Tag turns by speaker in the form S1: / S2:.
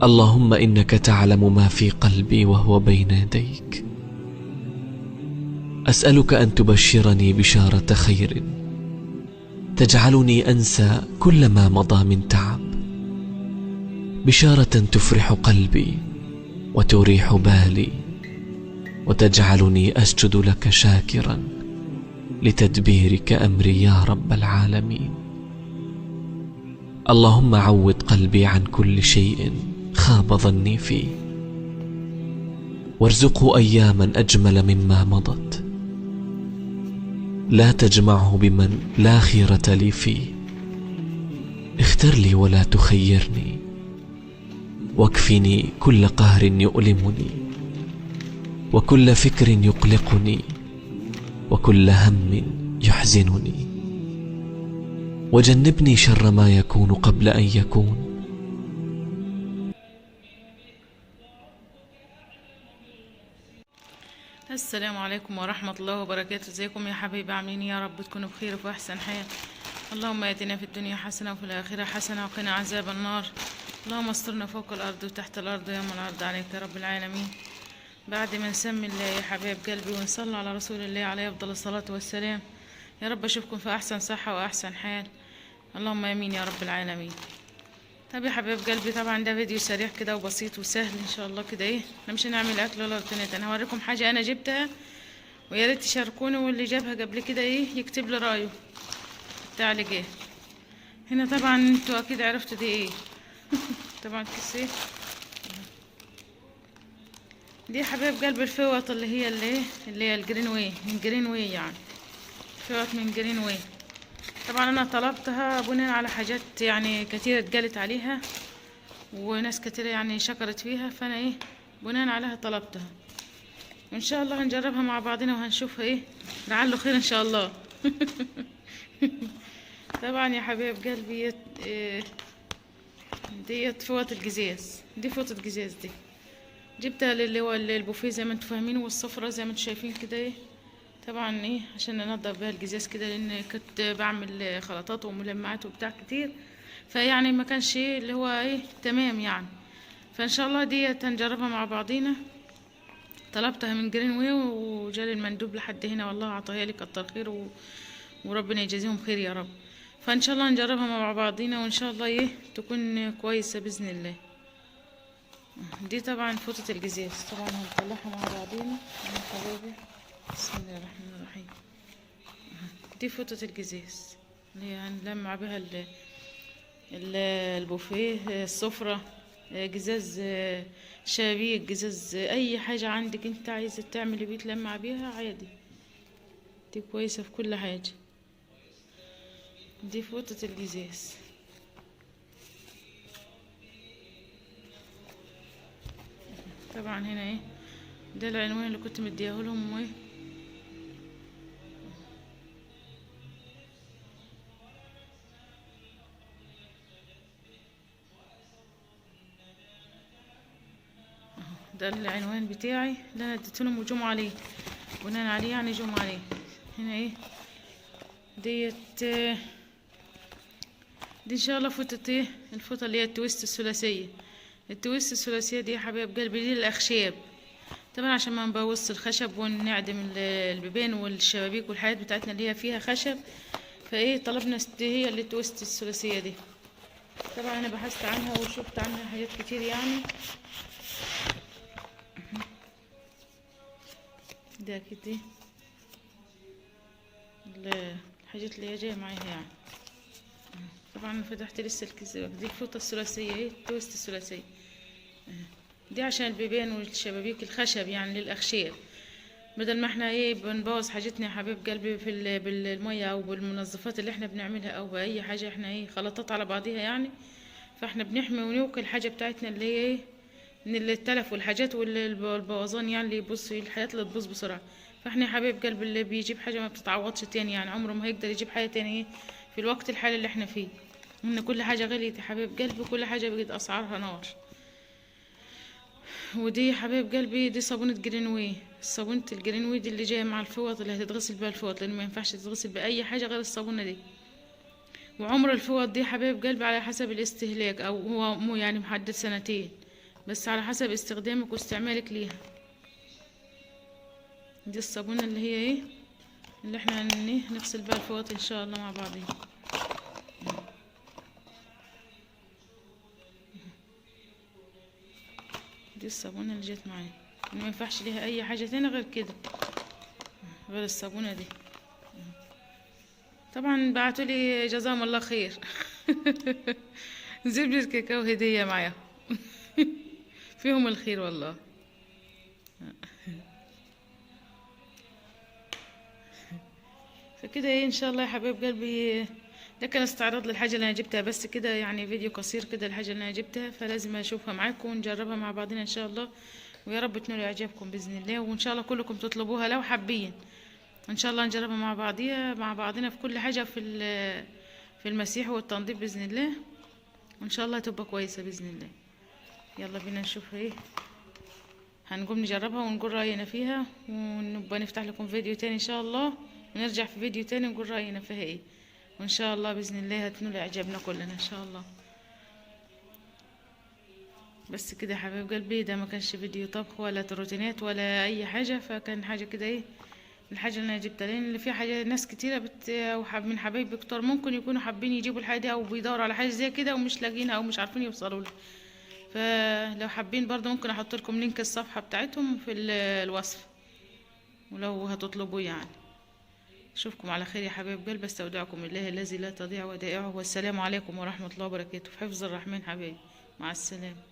S1: اللهم إنك تعلم ما في قلبي وهو بين يديك. أسألك أن تبشرني بشارة خير تجعلني أنسى كل ما مضى من تعب، بشارة تفرح قلبي وتريح بالي وتجعلني أسجد لك شاكرا لتدبيرك أمري يا رب العالمين. اللهم عوض قلبي عن كل شيء خاب ظني فيه، وارزقه أياما أجمل مما مضت، لا تجمعه بمن لا خيرة لي فيه. اختر لي ولا تخيرني، واكفني كل قهر يؤلمني، وكل فكر يقلقني، وكل هم يحزنني، وجنبني شر ما يكون قبل أن يكون.
S2: السلام عليكم ورحمة الله وبركاته. ازيكم يا حبايبي؟ عاملين يا رب تكونوا بخير وفي أحسن حال. اللهم آتنا في الدنيا حسنة وفي الآخرة حسنة وقنا عذاب النار. اللهم استرنا فوق الأرض وتحت الأرض يوم العرض عليك يا رب العالمين. بعد ما نسمي الله يا حبايب قلبي ونصلي على رسول الله عليه أفضل الصلاة والسلام، يا رب أشوفكم في أحسن صحة وأحسن حال، اللهم آمين يا رب العالمين. طب يا حبايب قلبي، طبعا ده فيديو سريع كده وبسيط وسهل ان شاء الله كده. احنا مش هنعمل اكل ولا روتينات، انا هوريكم حاجه انا جبتها ويا ريت تشاركوني، واللي جابها قبل كده يكتب لي رايه في التعليقات. هنا طبعا انتوا اكيد عرفتوا دي ايه. طبعا كيس دي يا حبايب قلبي الفوط اللي هي الجرين واي، من جرين واي يعني، فوط من جرين واي. طبعا انا طلبتها بناء على حاجات يعني كتير اتقالت عليها وناس كتير يعني شكرت فيها، فانا بناء عليها طلبتها، وان شاء الله هنجربها مع بعضنا وهنشوفها لعله خير ان شاء الله. طبعا يا حبايب قلبي ديت فوط الجزاز، دي فوطة جزاز دي جبتها اللي هو البوفيه زي ما انتوا فاهمين، والسفرة زي ما انتوا شايفين كده. طبعا عشان ننضف بيها الجزاز كده، لان كنت بعمل خلطات وملمعات وبتاع كتير، فيعني ما كانش اللي هو تمام يعني. فان شاء الله ديت هنجربها مع بعضينا. طلبتها من جرين واي وجالي المندوب لحد هنا، والله عطاها لي كتر خير وربنا يجازيهم خير يا رب. فان شاء الله نجربها مع بعضينا، وان شاء الله تكون كويسه باذن الله. دي طبعا فوطه الجزاز، طبعا هنطلعها مع بعضينا يا حبايبي. بسم الله الرحمن الرحيم. دي فوطة الجزاز اللي هنلمع بها البوفيه، السفرة، جزاز شبابيك، جزاز اي حاجة عندك انت عايزة تعملي بيه تلمع بيها عادي، دي كويسة في كل حاجة. دي فوطة الجزاز. طبعا هنا ده العنوان اللي كنت مديهولهم ده العنوان بتاعي اللي انا اديتلهم وجم عليه، بناء عليه يعني جم عليه. هنا ديت دي ان شاء الله فوطة الفوطة اللي هي التويست الثلاثية. التويست الثلاثية دي يا حبايب قلبي دي الاخشاب، طبعا عشان ما نبوظش الخشب ونعدم البيبان والشبابيك والحاجات بتاعتنا اللي هي فيها خشب، طلبنا هي اللي التويست الثلاثية دي. طبعا انا بحثت عنها وشفت عنها حاجات كتير يعني. ده كده الحاجات اللي هي جايه معاها يعني. طبعا فتحت لسه دي الفوطه الثلاثيه التويست الثلاثيه دي عشان البيبان والشبابيك الخشب يعني للاخشاب، بدل ما احنا بنبوظ حاجتنا يا حبيب قلبي بالميه او بالمنظفات اللي احنا بنعملها او باي حاجه احنا خلطات على بعضيها يعني. فاحنا بنحمي ونوقي الحاجه بتاعتنا اللي هي من التلف والحاجات والبوظان يعني، اللي يبص الحاجات اللي تبوظ بسرعه. فاحنا يا حبيب قلبي اللي بيجيب حاجه ما بتتعوضش تاني يعني، عمره ما هيقدر يجيب حاجه تاني في الوقت الحالي اللي احنا فيه، ان كل حاجه غليت يا حبيب قلبي، كل حاجه بقت اسعارها نار. ودي يا حبيب قلبي دي صابونه جرين واي، صابونه الجرين واي دي اللي جايه مع الفوط اللي هتتغسل بيها الفوط، لان ما ينفعش تتغسل باي حاجه غير الصابونه دي. وعمر الفوط دي يا حبيب قلبي على حسب الاستهلاك، او هو مو يعني محدد سنتين، بس على حسب استخدامك واستعمالك ليها. دي الصابونة اللي هي ايه اللي احنا نغسل بقى الفوط ان شاء الله مع بعضين. دي الصابونة اللي جت معايا، ما ينفعش ليها اي حاجة تانية غير كده، غير الصابونة دي. طبعا بعتولي جزاهم الله خير زبدة كاكاو هدية معايا فيهم الخير والله. فكده ايه ان شاء الله يا حبايب قلبي، ده كان استعراض للحاجة اللي انا جبتها بس كده، يعني فيديو قصير كده الحاجة اللي انا جبتها، فلازم اشوفها معاكم ونجربها مع بعضنا ان شاء الله، ويا رب تنول اعجابكم باذن الله، وان شاء الله كلكم تطلبوها لو حابين. ان شاء الله نجربها مع بعضنا في كل حاجة في المسيح والتنظيف باذن الله، وان شاء الله تبقى كويسة باذن الله. يلا بينا نشوف ايه، هنقوم نجربها ونقول رأينا فيها، ونبقى نفتح لكم فيديو تاني ان شاء الله، ونرجع في فيديو تاني نقول رأينا فيها ايه، وان شاء الله باذن الله هتنول اعجابنا كلنا ان شاء الله. بس كده يا حبايب قلبي، ده ما كانش فيديو طبخ ولا روتينات ولا اي حاجه، فكان حاجه كده ايه الحاجه اللي انا جبتها، لان اللي فيها حاجه ناس كتيره من حبايبي كتار ممكن يكونوا حابين يجيبوا الحاجه دي او بيدوروا على حاجه زي كده ومش لاقيينها او مش عارفين يوصلوا لها، فلو حابين برضه ممكن احط لكم لينك الصفحه بتاعتهم في الوصف، ولو هتطلبوا يعني. اشوفكم على خير يا حبايب قلبي، استودعكم الله الذي لا تضيع ودائعه، والسلام عليكم ورحمه الله وبركاته، في حفظ الرحمن حبايبي، مع السلامه.